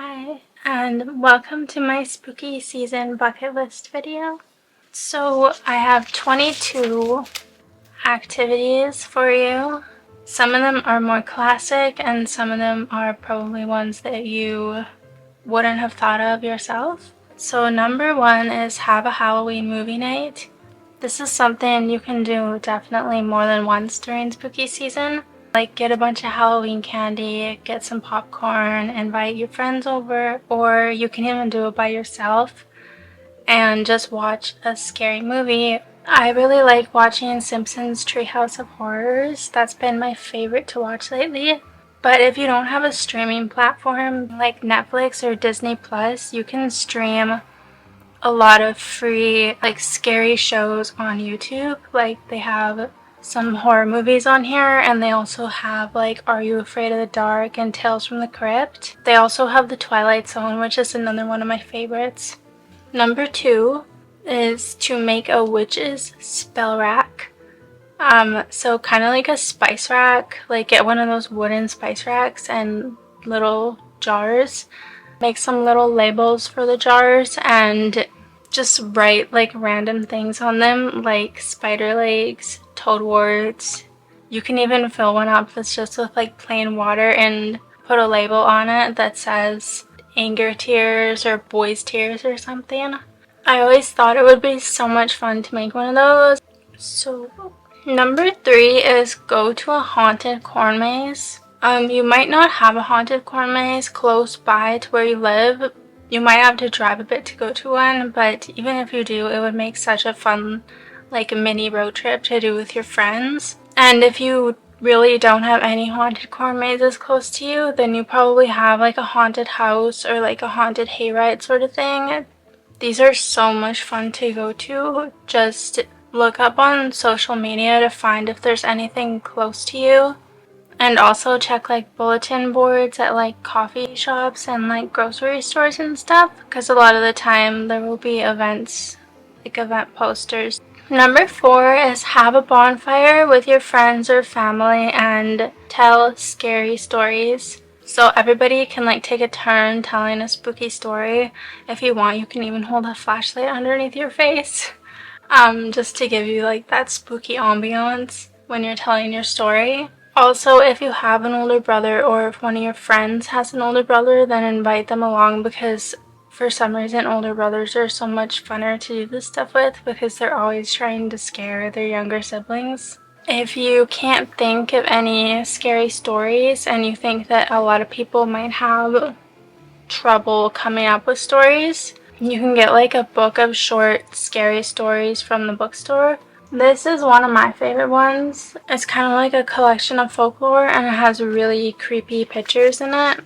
Hi, and welcome to my spooky season bucket list video. So I have 22 activities for you. Some of them are more classic and some of them are probably ones that you wouldn't have thought of yourself. So number one is have a Halloween movie night. This is something you can do definitely more than once during spooky season. Like get a bunch of Halloween candy, get some popcorn, invite your friends over, or you can even do it by yourself and just watch a scary movie. I really like watching Simpsons Treehouse of Horrors. That's been my favorite to watch lately. But if you don't have a streaming platform like Netflix or Disney Plus, you can stream a lot of free like scary shows on YouTube. Like they have some horror movies on here, and they also have like Are You Afraid of the Dark and Tales from the Crypt. They also have The Twilight Zone, which is another one of my favorites. Number two is to make a witch's spell rack. So kind of like a spice rack, like get one of those wooden spice racks and little jars. Make some little labels for the jars and just write like random things on them, like spider legs, toadwarts. You can even fill one up that's just with like plain water and put a label on it that says anger tears or boys tears or something. I always thought it would be so much fun to make one of those. So number three is go to a haunted corn maze. You might not have a haunted corn maze close by to where you live. You might have to drive a bit to go to one, but even if you do, it would make such a fun like mini road trip to do with your friends. And if you really don't have any haunted corn mazes close to you, then you probably have like a haunted house or like a haunted hayride sort of thing. These are so much fun to go to. Just look up on social media to find if there's anything close to you. And also check like bulletin boards at like coffee shops and like grocery stores and stuff, because a lot of the time there will be events, like event posters. Number four is have a bonfire with your friends or family and tell scary stories. So everybody can like take a turn telling a spooky story. If you want, you can even hold a flashlight underneath your face, just to give you like that spooky ambiance when you're telling your story. Also, if you have an older brother or if one of your friends has an older brother, then invite them along, because for some reason older brothers are so much funner to do this stuff with because they're always trying to scare their younger siblings. If you can't think of any scary stories and you think that a lot of people might have trouble coming up with stories, you can get like a book of short scary stories from the bookstore. This is one of my favorite ones. It's kind of like a collection of folklore and it has really creepy pictures in it.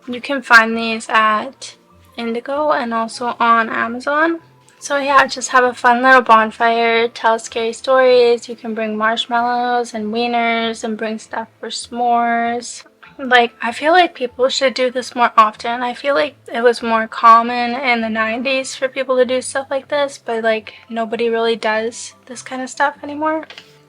You can find these at Indigo and also on Amazon. So yeah, just have a fun little bonfire, tell scary stories. You can bring marshmallows and wieners and bring stuff for s'mores. Like, I feel like people should do this more often. I feel like it was more common in the 90s for people to do stuff like this, but like nobody really does this kind of stuff anymore.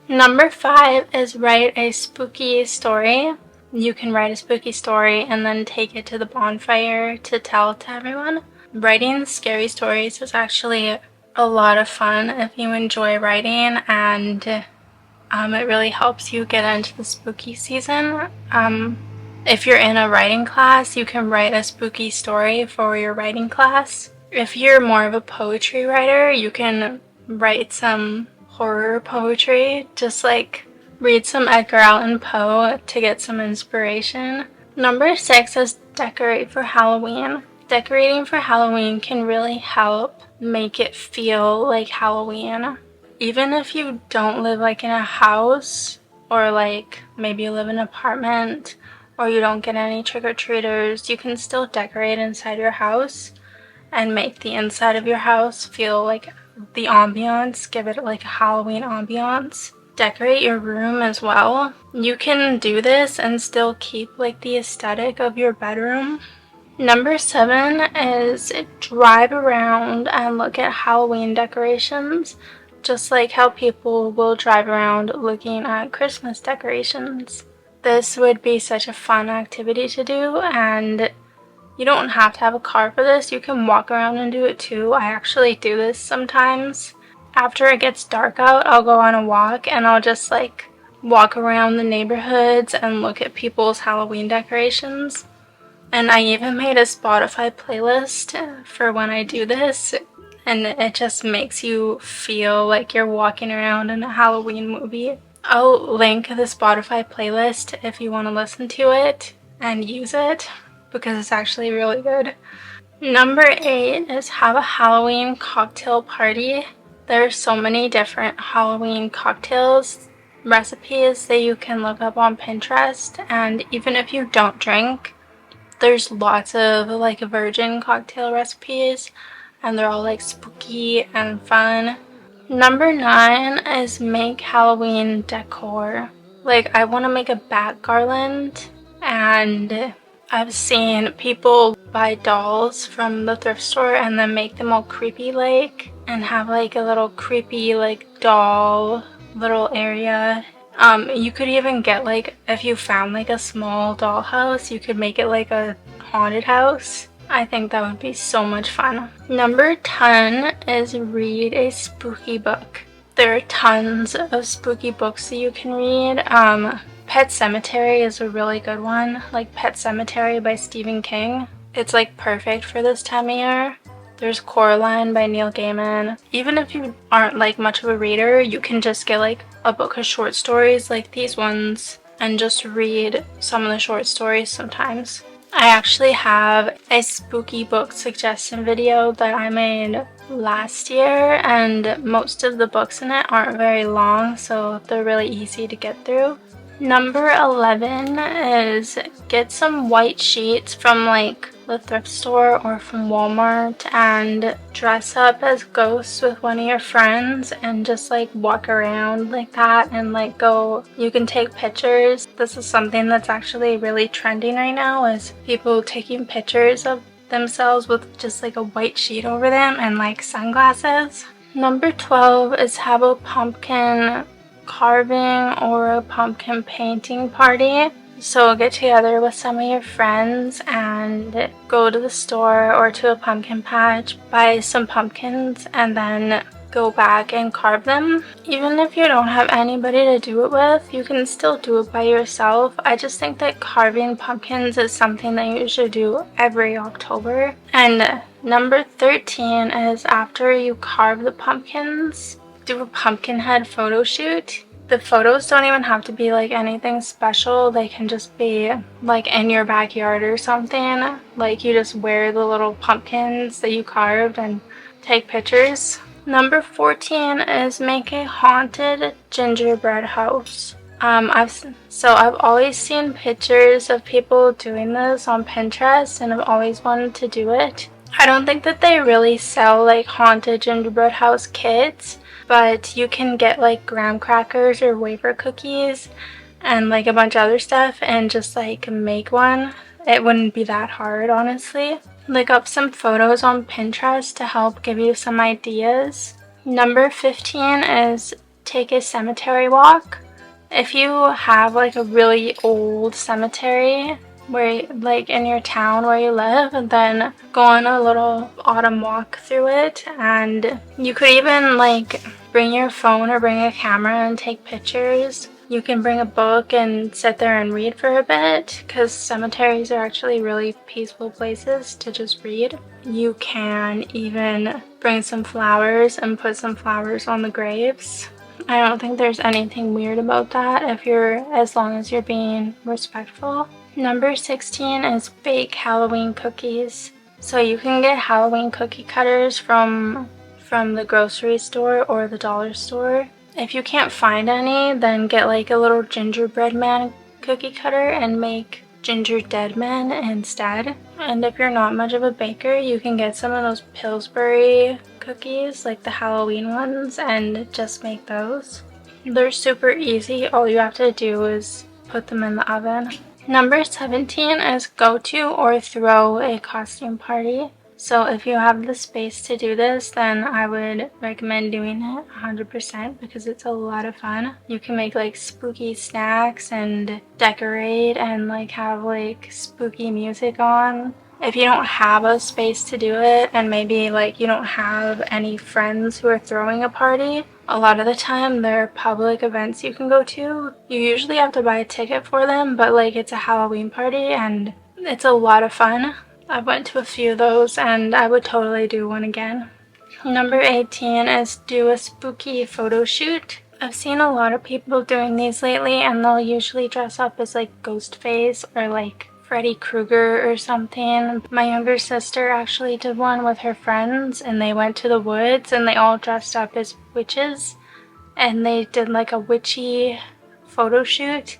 Number five is write a spooky story. You can write a spooky story and then take it to the bonfire to tell to everyone. Writing scary stories is actually a lot of fun if you enjoy writing, and it really helps you get into the spooky season. If you're in a writing class, you can write a spooky story for your writing class. If you're more of a poetry writer, you can write some horror poetry. Just like read some Edgar Allan Poe to get some inspiration. Number six is decorate for Halloween. Decorating for Halloween can really help make it feel like Halloween. Even if you don't live like in a house, or like maybe you live in an apartment, or you don't get any trick-or-treaters, you can still decorate inside your house and make the inside of your house feel like the ambiance, give it like a Halloween ambiance. Decorate your room as well. You can do this and still keep like the aesthetic of your bedroom. Number seven is drive around and look at Halloween decorations, just like how people will drive around looking at Christmas decorations. This would be such a fun activity to do, and You don't have to have a car for this. You can walk around and do it too. I actually do this sometimes. After it gets dark out, I'll go on a walk and I'll just like walk around the neighborhoods and look at people's Halloween decorations. And I even made a Spotify playlist for when I do this, and it just makes you feel like you're walking around in a Halloween movie. I'll link the Spotify playlist if you want to listen to it and use it, because it's actually really good. Number 8 is have a Halloween cocktail party. There are so many different Halloween cocktails recipes that you can look up on Pinterest, and even if you don't drink, there's lots of like virgin cocktail recipes, and they're all like spooky and fun. Number 9 is make Halloween decor. Like, I want to make a bat garland, and I've seen people buy dolls from the thrift store and then make them all creepy like, and have like a little creepy like doll little area. You could even get like, if you found like a small dollhouse, you could make it like a haunted house. I think that would be so much fun. Number 10 is read a spooky book. There are tons of spooky books that you can read. Pet Sematary is a really good one, like Pet Sematary by Stephen King. It's like perfect for this time of year. There's Coraline by Neil Gaiman. Even if you aren't like much of a reader, you can just get like a book of short stories like these ones and just read some of the short stories sometimes. I actually have a spooky book suggestion video that I made last year, and most of the books in it aren't very long, so they're really easy to get through. Number 11 is get some white sheets from like the thrift store or from Walmart and dress up as ghosts with one of your friends and just like walk around like that and like go. You can take pictures. This is something that's actually really trending right now, is people taking pictures of themselves with just like a white sheet over them and like sunglasses. Number 12 is have a pumpkin carving or a pumpkin painting party. So get together with some of your friends and go to the store or to a pumpkin patch, buy some pumpkins, and then go back and carve them. Even if you don't have anybody to do it with, you can still do it by yourself. I just think that carving pumpkins is something that you should do every October. And number 13 is after you carve the pumpkins, do a pumpkin head photo shoot. The photos don't even have to be like anything special. They can just be like in your backyard or something. Like you just wear the little pumpkins that you carved and take pictures. Number 14 is make a haunted gingerbread house. I've always seen pictures of people doing this on Pinterest, and I've always wanted to do it. I don't think that they really sell like haunted gingerbread house kits, but you can get like graham crackers or wafer cookies and like a bunch of other stuff and just like make one. It wouldn't be that hard, honestly. Look up some photos on Pinterest to help give you some ideas. Number 15 is take a cemetery walk. If you have like a really old cemetery where like in your town where you live, and then go on a little autumn walk through it, and you could even like bring your phone or bring a camera and take pictures. You can bring a book and sit there and read for a bit, because cemeteries are actually really peaceful places to just read. You can even bring some flowers and put some flowers on the graves. I don't think there's anything weird about that as long as you're being respectful. Number 16 is bake Halloween cookies. So you can get Halloween cookie cutters from the grocery store or the dollar store. If you can't find any, then get like a little gingerbread man cookie cutter and make ginger dead men instead. And if you're not much of a baker, you can get some of those Pillsbury cookies, like the Halloween ones, and just make those. They're super easy. All you have to do is put them in the oven. Number 17 is go to or throw a costume party. So if you have the space to do this, then I would recommend doing it 100% because it's a lot of fun. You can make like spooky snacks and decorate and like have like spooky music on. if you don't have a space to do it, and maybe like you don't have any friends who are throwing a party, a lot of the time they're public events you can go to. You usually have to buy a ticket for them, but like it's a Halloween party and it's a lot of fun. I went to a few of those and I would totally do one again. Number 18 is do a spooky photo shoot. I've seen a lot of people doing these lately, and they'll usually dress up as like Ghostface or like Freddy Krueger or something. My younger sister actually did one with her friends, and they went to the woods and they all dressed up as witches, and they did like a witchy photo shoot,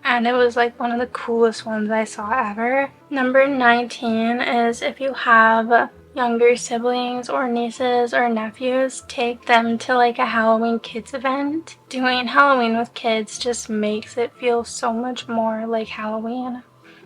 and it was like one of the coolest ones I saw ever. Number 19 is if you have younger siblings or nieces or nephews, take them to like a Halloween kids event. Doing Halloween with kids just makes it feel so much more like Halloween.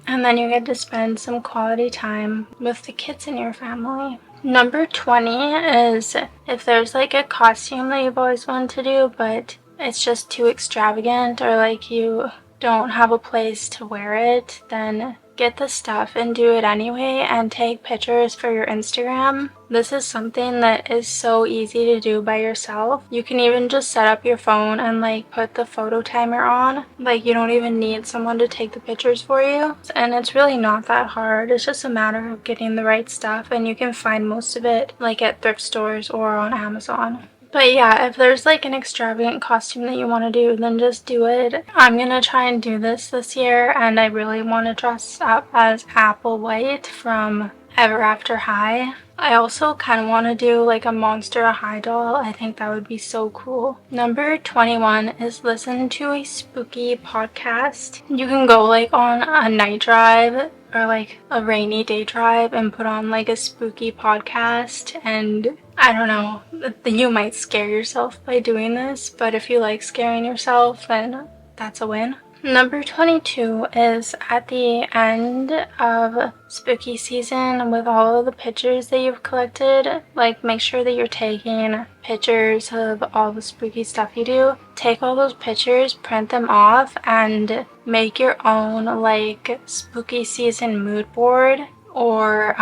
And then you get to spend some quality time with the kids in your family. Number 20 is if there's like a costume that you've always wanted to do, but it's just too extravagant or like you don't have a place to wear it, then get the stuff and do it anyway and take pictures for your Instagram. This is something that is so easy to do by yourself. You can even just set up your phone and like put the photo timer on. Like you don't even need someone to take the pictures for you. And it's really not that hard. It's just a matter of getting the right stuff, and you can find most of it like at thrift stores or on Amazon. But yeah, if there's like an extravagant costume that you want to do, then just do it. I'm gonna try and do this year, and I really want to dress up as Apple White from Ever After High. I also kind of want to do like a Monster High doll. I think that would be so cool. Number 21 is listen to a spooky podcast. You can go like on a night drive or like a rainy day drive and put on like a spooky podcast, and I don't know, you might scare yourself by doing this, but if you like scaring yourself, then that's a win. Number 22 is at the end of spooky season, with all of the pictures that you've collected, like make sure that you're taking pictures of all the spooky stuff you do. Take all those pictures, print them off, and make your own like spooky season mood board or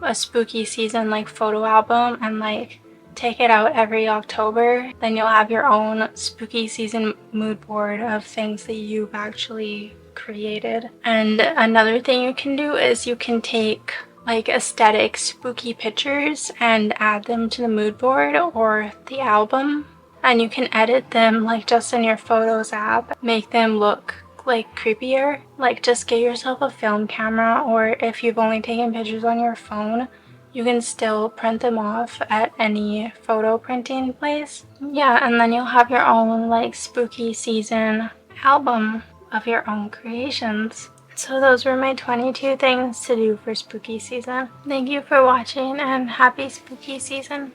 a spooky season like photo album, and like take it out every October. Then you'll have your own spooky season mood board of things that you've actually created. And another thing you can do is you can take like aesthetic spooky pictures and add them to the mood board or the album, and you can edit them like just in your Photos app, make them look like creepier. Like just get yourself a film camera, or if you've only taken pictures on your phone, you can still print them off at any photo printing place. Yeah, and then you'll have your own like spooky season album of your own creations. So those were my 22 things to do for spooky season. Thank you for watching, and happy spooky season.